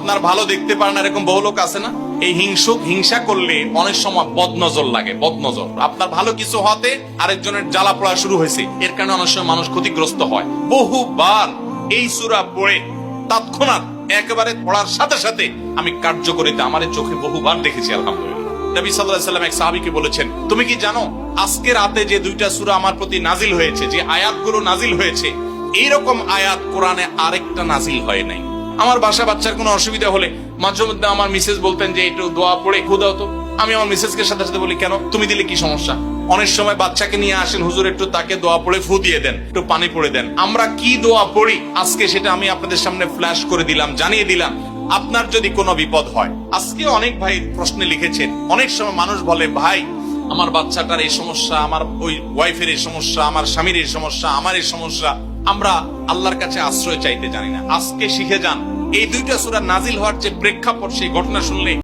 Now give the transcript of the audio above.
আপনার ভালো দেখতে পারেন এরকম বহু লোক আছে না? এই হিংসা করলে অনেক সময় বদনজর লাগে, বদনজর। আপনার ভালো কিছু হতে আরেকজনের জ্বালা পড়া শুরু হয়েছে, এর কারণে অনেক সময় মানুষ ক্ষতিগ্রস্ত হয়। বহুবার এই সূরা পড়ে তৎক্ষণাৎ একেবারে পড়ার সাথে সাথে আমি কার্যকরিতা আমার চোখে বহুবার দেখেছি, আলহামদুলিল্লাহ। নবী সাল্লাল্লাহু আলাইহি ওয়াসাল্লাম এক সাহাবীকে বলেছেন, তুমি কি জানো আজকে রাতে যে দুইটা সূরা আমার প্রতি নাজিল হয়েছে, যে আয়াতগুলো নাজিল হয়েছে, এইরকম আয়াত কোরআনে আরেকটা নাজিল হয় নাই। আমার বাচ্চার কোনো অসুবিধা হলে মাঝে মধ্যে আমার মিসেস বলতেন যে একটু দোয়া পড়ে খু দাও তো। আমি আমার মিসেসকে সাথে সাথে বলি, কেন, তুমি দিলে কি সমস্যা? অনেক সময় বাচ্চাকে নিয়ে আসেন, হুজুর একটু তাকে দোয়া পড়ে ফু দিয়ে দেন, একটু পানি পড়ে দেন। আমরা কি দোয়া পড়ি আজকে সেটা আমি আপনাদের সামনে ফ্ল্যাশ করে দিলাম, জানিয়ে দিলাম। আপনার যদি কোনো বিপদ হয়, আজকে অনেক ভাই প্রশ্নে লিখেছেন, অনেক সময় মানুষ বলে, ভাই আমার বাচ্চাটার এই সমস্যা, আমার ওই ওয়াইফের এই সমস্যা, আমার স্বামীর এই সমস্যা, আমার এই সমস্যা। আমরা আল্লাহর কাছে আশ্রয় চাইতে জানি না। আজকে শিখে যান, এই দুইটা সূরা নাজিল হওয়ার যে প্রেক্ষাপট, সেই ঘটনা শুনলে